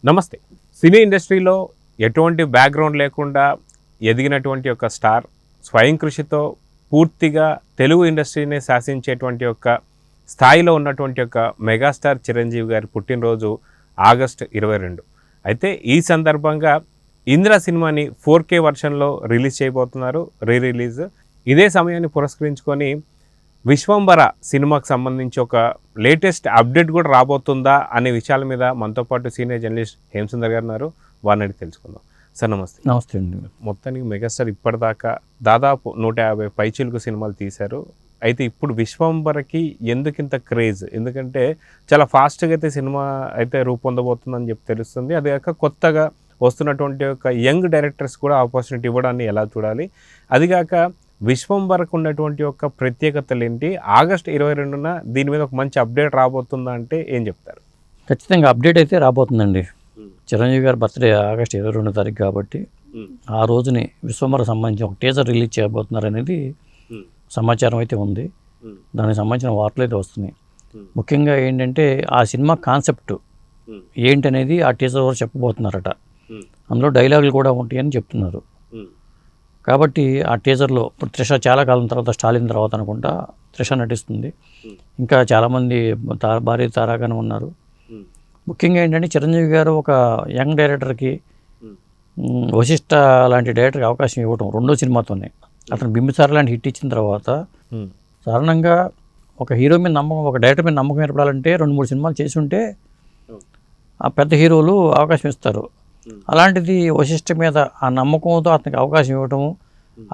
నమస్తే. సినీ ఇండస్ట్రీలో ఎటువంటి బ్యాక్గ్రౌండ్ లేకుండా ఎదిగినటువంటి ఒక స్టార్ స్వయం కృషితో పూర్తిగా తెలుగు ఇండస్ట్రీని శాసించేటువంటి ఒక స్థాయిలో ఉన్నటువంటి ఒక మెగాస్టార్ చిరంజీవి గారి పుట్టినరోజు ఆగస్టు 22. అయితే ఈ సందర్భంగా ఇంద్ర సినిమాని 4K వర్షన్లో రిలీజ్ చేయబోతున్నారు, రిలీజ్. ఇదే సమయాన్ని పురస్కరించుకొని విశ్వంబర సినిమాకు సంబంధించి ఒక లేటెస్ట్ అప్డేట్ కూడా రాబోతుందా అనే విషయాల మీద మనతో పాటు సీనియర్ జర్నలిస్ట్ హేమసుందర్ గారు ఉన్నారు. వారిని అడిగి తెలుసుకుందాం. సార్ నమస్తే. నమస్తే అండి. మొత్తానికి మెగాస్టార్ ఇప్పటిదాకా దాదాపు 150 పైచిలుకు సినిమాలు తీశారు. అయితే ఇప్పుడు విశ్వంబరకి ఎందుకింత క్రేజ్? ఎందుకంటే చాలా ఫాస్ట్గా అయితే సినిమా అయితే రూపొందబోతుందని చెప్పి తెలుస్తుంది. అది కాక కొత్తగా వస్తున్నటువంటి ఒక యంగ్ డైరెక్టర్స్ కూడా ఆపర్చునిటీ ఇవ్వడాన్ని ఎలా చూడాలి? అదిగాక విశ్వంబరకు ఉన్నటువంటి ఒక ప్రత్యేకతలు ఏంటి? ఆగస్టు 22న దీని మీద ఒక మంచి అప్డేట్ రాబోతుందా అంటే ఏం చెప్తారు? ఖచ్చితంగా అప్డేట్ అయితే రాబోతుందండి. చిరంజీవి గారి బర్త్డే ఆగస్టు 22 తారీఖు కాబట్టి ఆ రోజుని విశ్వంబరకు సంబంధించి ఒక టీజర్ రిలీజ్ చేయబోతున్నారు అనేది సమాచారం అయితే ఉంది. దానికి సంబంధించిన వార్తలు అయితే వస్తున్నాయి. ముఖ్యంగా ఏంటంటే ఆ సినిమా కాన్సెప్ట్ ఏంటనేది ఆ టీజర్ వరకు చెప్పబోతున్నారట. అందులో డైలాగులు కూడా ఉంటాయని చెప్తున్నారు. కాబట్టి ఆ టీజర్లో ఇప్పుడు త్రిష చాలా కాలం తర్వాత, స్టాలిన్ తర్వాత అనుకుంటా త్రిష నటిస్తుంది. ఇంకా చాలామంది భారీ తారాగానే ఉన్నారు. ముఖ్యంగా ఏంటంటే చిరంజీవి గారు ఒక యంగ్ డైరెక్టర్కి, వశిష్ఠ లాంటి డైరెక్టర్కి అవకాశం ఇవ్వటం రెండో సినిమాతోనే. అతను బింబిసార లాంటి హిట్ ఇచ్చిన తర్వాత సాధారణంగా ఒక హీరో మీద నమ్మకం, ఒక డైరెక్టర్ మీద నమ్మకం ఏర్పడాలంటే 2-3 సినిమాలు చేసి ఉంటే ఆ పెద్ద హీరోలు అవకాశం ఇస్తారు. అలాంటిది వశిష్ఠ మీద ఆ నమ్మకంతో అతనికి అవకాశం ఇవ్వటము,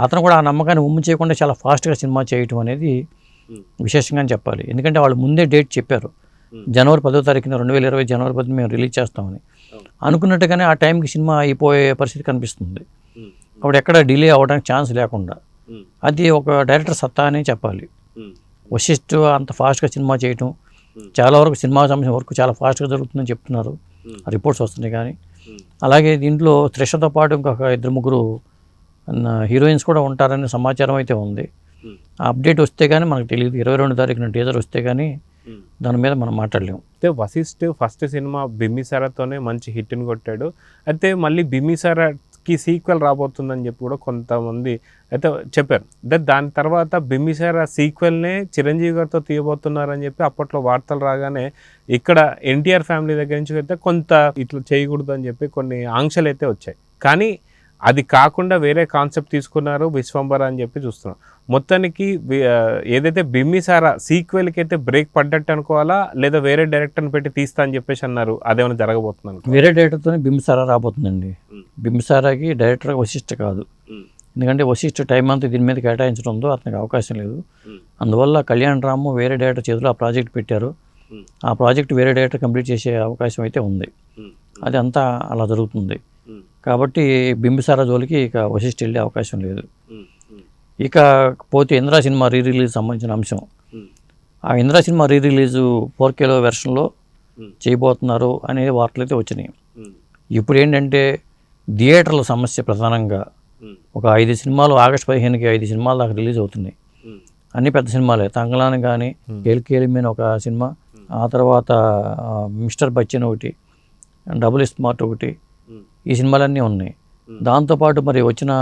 అతను కూడా ఆ నమ్మకాన్ని ఉమ్ము చేయకుండా చాలా ఫాస్ట్గా సినిమా చేయటం అనేది విశేషంగా చెప్పాలి. ఎందుకంటే వాళ్ళు ముందే డేట్ చెప్పారు, జనవరి 10వ తారీఖున 2020 జనవరి 10 మేము రిలీజ్ చేస్తామని. అనుకున్నట్టుగానే ఆ టైంకి సినిమా అయిపోయే పరిస్థితి కనిపిస్తుంది. అప్పుడు ఎక్కడ డిలే అవ్వడానికి ఛాన్స్ లేకుండా అది ఒక డైరెక్టర్ సత్తా అని చెప్పాలి. వశిష్ఠ అంత ఫాస్ట్గా సినిమా చేయటం, చాలా వరకు సినిమా సంబంధించిన వర్క్ చాలా ఫాస్ట్గా జరుగుతుందని చెప్తున్నారు, రిపోర్ట్స్ వస్తున్నాయి. కానీ అలాగే దీంట్లో త్రిషతో పాటు ఇంకొక 2-3 హీరోయిన్స్ కూడా ఉంటారనే సమాచారం అయితే ఉంది. ఆ అప్డేట్ వస్తే కానీ మనకు తెలియదు. 22 తారీఖున టీజర్ వస్తే కానీ దాని మీద మనం మాట్లాడలేము. అయితే వశిష్ఠ ఫస్ట్ సినిమా బింబిసారతోనే మంచి హిట్ని కొట్టాడు. అయితే మళ్ళీ బింబిసారకి సీక్వెల్ రాబోతుందని చెప్పి కూడా కొంతమంది అయితే చెప్పారు. అంటే దాని తర్వాత బింబిసార సీక్వెల్నే చిరంజీవి గారితో తీయబోతున్నారని చెప్పి అప్పట్లో వార్తలు రాగానే ఇక్కడ ఎన్టీఆర్ ఫ్యామిలీ దగ్గర నుంచి అయితే కొంత ఇట్లా చేయకూడదు అని చెప్పి కొన్ని ఆంక్షలు అయితే వచ్చాయి. కానీ అది కాకుండా వేరే కాన్సెప్ట్ తీసుకున్నారు విశ్వంబర అని చెప్పి చూస్తున్నాం. మొత్తానికి ఏదైతే బింబిసార సీక్వెల్కి అయితే బ్రేక్ పడ్డట్టు అనుకోవాలా, లేదా వేరే డైరెక్టర్ని పెట్టి తీస్తా అని చెప్పేసి అన్నారు, అదేమైనా జరగబోతున్నాను? వేరే డైరెక్టర్తోనే బింబిసార రాబోతుందండి. బింబిసారకి డైరెక్టర్ వశిష్ఠ కాదు. ఎందుకంటే వశిష్ఠ టైం అంతా దీని మీద కేటాయించడంతో అతనికి అవకాశం లేదు. అందువల్ల కళ్యాణ్ రాము వేరే డైరెక్టర్ చేతిలో ఆ ప్రాజెక్ట్ పెట్టారు. ఆ ప్రాజెక్ట్ వేరే డైరెక్టర్ కంప్లీట్ చేసే అవకాశం అయితే ఉంది. అది అంతా అలా జరుగుతుంది. కాబట్టి బింబిసార జోలికి ఇక వశిష్ఠ వెళ్ళే అవకాశం లేదు. ఇక పోతే ఇంద్ర సినిమా రిలీజ్ సంబంధించిన అంశం. ఆ ఇంద్ర సినిమా రిలీజు 4K వెర్షన్లో చేయబోతున్నారు అనేది వార్తలు అయితే వచ్చినాయి. ఇప్పుడు ఏంటంటే థియేటర్ల సమస్య ప్రధానంగా ఒక 5 సినిమాలు ఆగస్టు 15కి 5 సినిమాలు దాకా రిలీజ్ అవుతున్నాయి. అన్ని పెద్ద సినిమాలే. తంగలాన్ కానీ, కేల్కేలిమిన్ ఒక సినిమా, ఆ తర్వాత మిస్టర్ బచ్చన్ ఒకటి, డబుల్ స్మార్ట్ ఒకటి, ఈ సినిమాలన్నీ ఉన్నాయి. దాంతోపాటు మరి వచ్చిన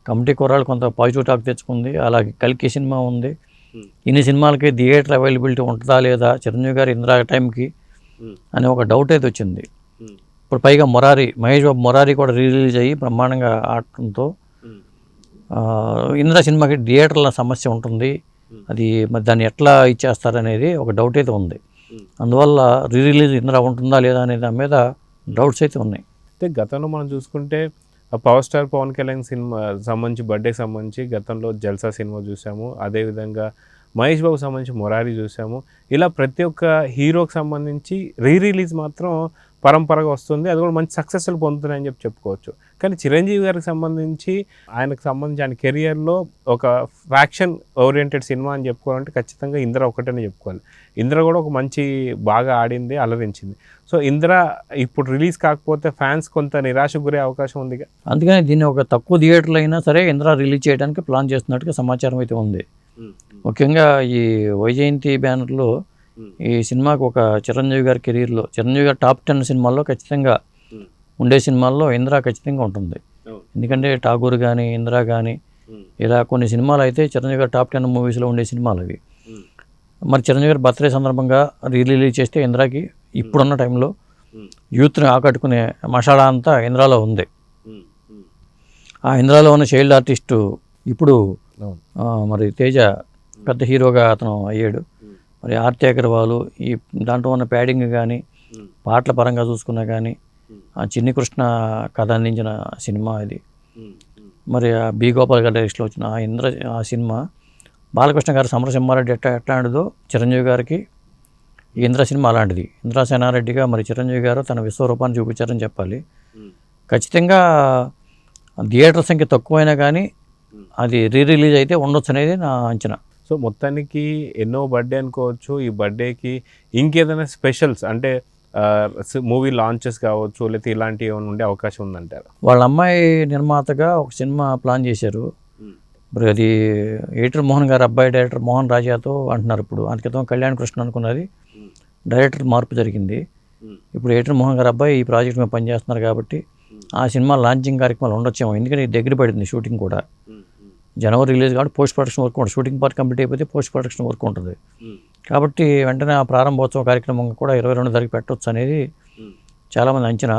కమిటీ కుర్రాళ్ళు కొంత పాజిటివ్ టాక్ తెచ్చుకుంది. అలాగే కల్కి సినిమా ఉంది. ఇన్ని సినిమాలకి థియేటర్ అవైలబిలిటీ ఉంటుందా లేదా చిరంజీవి గారు ఇందిరా టైంకి అని ఒక డౌట్ అయితే వచ్చింది. ఇప్పుడు పైగా మహేష్ బాబు మొరారి కూడా రిలీజ్ అయ్యి బ్రహ్మాండంగా ఆడటంతో ఇందిరా సినిమాకి థియేటర్ల సమస్య ఉంటుంది. అది మరి దాన్ని ఎట్లా ఇచ్చేస్తారనేది ఒక డౌట్ అయితే ఉంది. అందువల్ల రిలీజ్ ఇందిరా ఉంటుందా లేదా అనే దాని మీద డౌట్స్ అయితే ఉన్నాయి. అయితే గతంలో మనం చూసుకుంటే పవర్ స్టార్ పవన్ కళ్యాణ్ సినిమా సంబంధించి, బర్త్డేకి సంబంధించి గతంలో జల్సా సినిమా చూసాము. అదేవిధంగా మహేష్ బాబుకి సంబంధించి మొరారి చూసాము. ఇలా ప్రతి ఒక్క హీరోకి సంబంధించి రిలీజ్ మాత్రం పరంపరగా వస్తుంది. అది కూడా మంచి సక్సెస్ఫుల్ పొందుతున్నాయని చెప్పి చెప్పుకోవచ్చు. కానీ చిరంజీవి గారికి సంబంధించి ఆయన కెరియర్లో ఒక ఫ్యాక్షన్ ఓరియంటెడ్ సినిమా అని చెప్పుకోవాలంటే ఖచ్చితంగా ఇంద్ర ఒకటనే చెప్పుకోవాలి. ఇంద్ర కూడా ఒక మంచి బాగా ఆడింది, అలరించింది. సో ఇంద్ర ఇప్పుడు రిలీజ్ కాకపోతే ఫ్యాన్స్ కొంత నిరాశకు గురే అవకాశం ఉంది. అందుకని దీన్ని ఒక తక్కువ థియేటర్లు అయినా సరే ఇంద్ర రిలీజ్ చేయడానికి ప్లాన్ చేస్తున్నట్టుగా సమాచారం అయితే ఉంది. ముఖ్యంగా ఈ వైజయంతి బ్యానర్లో ఈ సినిమాకు ఒక చిరంజీవి గారి కెరీర్లో, చిరంజీవి గారి టాప్ 10 సినిమాల్లో ఖచ్చితంగా ఉండే సినిమాల్లో ఇందిరా ఖచ్చితంగా ఉంటుంది. ఎందుకంటే ఠాగూర్ కానీ ఇందిరా కానీ ఇలా కొన్ని సినిమాలు అయితే చిరంజీవి గారు టాప్ 10 మూవీస్లో ఉండే సినిమాలు అవి. మరి చిరంజీవి గారు బర్త్డే సందర్భంగా రిలీజ్ చేస్తే ఇందిరాకి ఇప్పుడున్న టైంలో యూత్ని ఆకట్టుకునే మసాలా అంతా ఇందిరాలో ఉంది. ఆ ఇందిరాలో ఉన్న చైల్డ్ ఆర్టిస్టు ఇప్పుడు మరి తేజ పెద్ద హీరోగా అతను అయ్యాడు. మరి ఆర్తి అగర్వాల్ ఈ దాంట్లో ఉన్న ప్యాడింగ్ కానీ పాటల పరంగా చూసుకున్నా కానీ ఆ చిన్ని కృష్ణ కథ అందించిన సినిమా ఇది. మరి ఆ బి గోపాల్ గారి డైరెక్షన్లో వచ్చిన ఆ సినిమా బాలకృష్ణ గారు సమరసింహారెడ్డి ఎట్లాంటిదో చిరంజీవి గారికి ఈ ఇంద్ర సినిమా అలాంటిది. ఇంద్రా సేనారెడ్డిగా మరి చిరంజీవి గారు తన విశ్వరూపాన్ని చూపించారని చెప్పాలి. ఖచ్చితంగా థియేటర్ సంఖ్య తక్కువైనా కానీ అది రిలీజ్ అయితే ఉండొచ్చు అనేది నా అంచనా. సో మొత్తానికి ఎన్నో బర్త్డే అనుకోవచ్చు. ఈ బర్త్డేకి ఇంకేదైనా స్పెషల్స్ అంటే మూవీ లాంచెస్ కావచ్చు లేకపోతే ఇలాంటివి ఏమైనా ఉండే అవకాశం ఉందంటారు? వాళ్ళ అమ్మాయి నిర్మాతగా ఒక సినిమా ప్లాన్ చేశారు. ఇప్పుడు అది ఎడిటర్ మోహన్ గారు అబ్బాయి డైరెక్టర్ మోహన్ రాజాతో అంటున్నారు. ఇప్పుడు అందుకే కళ్యాణ్ కృష్ణ అనుకున్నది డైరెక్టర్ మార్పు జరిగింది. ఇప్పుడు ఎడిటర్ మోహన్ గారు అబ్బాయి ఈ ప్రాజెక్ట్ మీద పనిచేస్తున్నారు కాబట్టి ఆ సినిమా లాంచింగ్ కార్యక్రమాలు ఉండొచ్చేమో. ఎందుకంటే దగ్గర పడింది షూటింగ్ కూడా. జనవరి రిలీజ్ కాబట్టి పోస్ట్ ప్రొడక్షన్ వర్క్ ఉంటుంది. షూటింగ్ పార్ట్ కంప్లీట్ అయిపోతే పోస్ట్ ప్రొడక్షన్ వర్క్ ఉంటుంది. కాబట్టి వెంటనే ఆ ప్రారంభోత్సవ కార్యక్రమం కూడా 22 తారీఖు పెట్టవచ్చు అనేది చాలామంది అంచనా.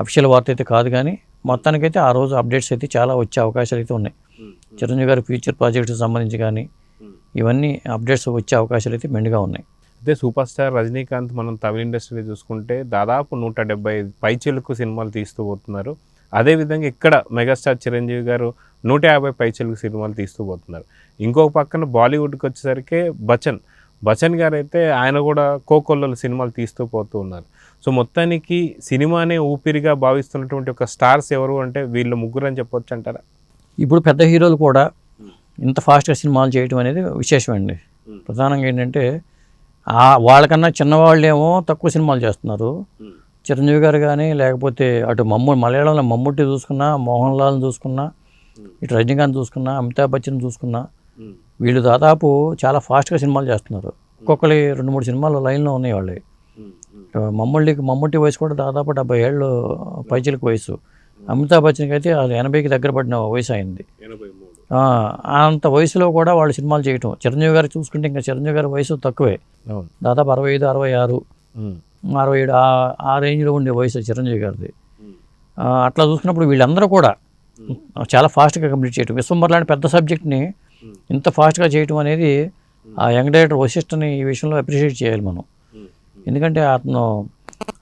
అఫీషియల్ వార్త అయితే కాదు కానీ మొత్తానికైతే ఆ రోజు అప్డేట్స్ అయితే చాలా వచ్చే అవకాశాలు అయితే ఉన్నాయి. చిరంజీవి గారి ఫ్యూచర్ ప్రాజెక్ట్కి సంబంధించి కానీ ఇవన్నీ అప్డేట్స్ వచ్చే అవకాశాలు అయితే మెండుగా ఉన్నాయి. అదే సూపర్ స్టార్ రజనీకాంత్ మనం తమిళ ఇండస్ట్రీలో చూసుకుంటే దాదాపు 170 పైచిలుకు సినిమాలు తీస్తూ పోతున్నారు. అదేవిధంగా ఇక్కడ మెగాస్టార్ చిరంజీవి గారు 150 పైచిలుకు సినిమాలు తీస్తూ పోతున్నారు. ఇంకొక పక్కన బాలీవుడ్కి వచ్చేసరికి బచ్చన్ గారు అయితే ఆయన కూడా కోకొల్లలు సినిమాలు తీస్తూ పోతూ ఉన్నారు. సో మొత్తానికి సినిమానే ఊపిరిగా భావిస్తున్నటువంటి ఒక స్టార్స్ ఎవరు అంటే వీళ్ళు ముగ్గురు అని చెప్పొచ్చు అంటారా? ఇప్పుడు పెద్ద హీరోలు కూడా ఇంత ఫాస్ట్గా సినిమాలు చేయడం అనేది విశేషమండి. ప్రధానంగా ఏంటంటే వాళ్ళకన్నా చిన్నవాళ్ళేమో తక్కువ సినిమాలు చేస్తున్నారు. చిరంజీవి గారు కానీ లేకపోతే అటు మలయాళంలో మమ్ముట్టి చూసుకున్నా, మోహన్ లాల్ని చూసుకున్నా, ఇటు రజనీకాంత్ చూసుకున్నా, అమితాబ్ బచ్చన్ చూసుకున్నా వీళ్ళు దాదాపు చాలా ఫాస్ట్గా సినిమాలు చేస్తున్నారు. ఒక్కొక్కరి 2-3 సినిమాలు లైన్లో ఉన్నాయి వాళ్ళే. మమ్ముట్టి వయసు కూడా దాదాపు 70 ఏళ్ళు పైచిలకు వయసు. అమితాబ్ బచ్చన్కి అయితే అది 80కి దగ్గర పడిన వయసు అయింది. అంత వయసులో కూడా వాళ్ళు సినిమాలు చేయటం. చిరంజీవి గారు చూసుకుంటే ఇంకా చిరంజీవి గారి వయసు తక్కువే, దాదాపు 65, 66, 67 ఆ రేంజ్లో ఉండే వయసు చిరంజీవి గారిది. అట్లా చూసుకున్నప్పుడు వీళ్ళందరూ కూడా చాలా ఫాస్ట్గా కంప్లీట్ చేయటం. విశ్వంబర్ లాంటి పెద్ద సబ్జెక్ట్ని ఇంత ఫాస్ట్గా చేయటం అనేది ఆ యంగ్ డైరెక్టర్ వశిష్ఠని ఈ విషయంలో అప్రిషియేట్ చేయాలి మనం. ఎందుకంటే అతను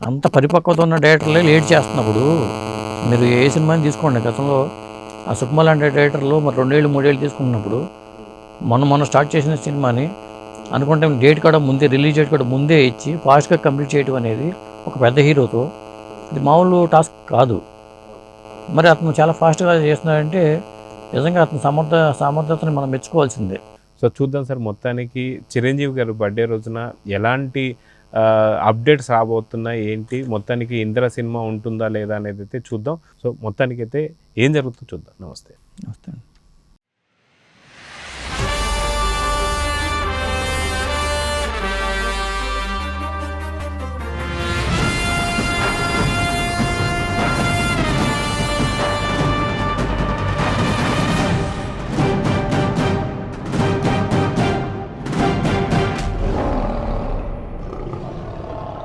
అంత పరిపక్వత ఉన్న డైరెక్టర్లే లేట్ చేస్తున్నప్పుడు మీరు ఏ సినిమాని తీసుకోండి. గతంలో ఆ సుకుమార్ లాంటి డైరెక్టర్లు మరి 2 ఏళ్ళు 3 ఏళ్ళు తీసుకున్నప్పుడు మొన్న స్టార్ట్ చేసిన సినిమాని అనుకుంటే డేట్ కూడా ముందే రిలీజ్ డేట్ కూడా ముందే ఇచ్చి ఫాస్ట్గా కంప్లీట్ చేయడం అనేది ఒక పెద్ద హీరోతో ఇది మామూలు టాస్క్ కాదు. మరి అతను చాలా ఫాస్ట్గా చేస్తున్నాడంటే నిజంగా అతని సమర్థతని మనం మెచ్చుకోవాల్సిందే. సో చూద్దాం సార్, మొత్తానికి చిరంజీవి గారు బర్త్డే రోజున ఎలాంటి అప్డేట్స్ రాబోతున్నాయి ఏంటి, మొత్తానికి ఇంద్ర సినిమా ఉంటుందా లేదా అనేది అయితే చూద్దాం. సో మొత్తానికి అయితే ఏం జరుగుతుందో చూద్దాం. నమస్తే.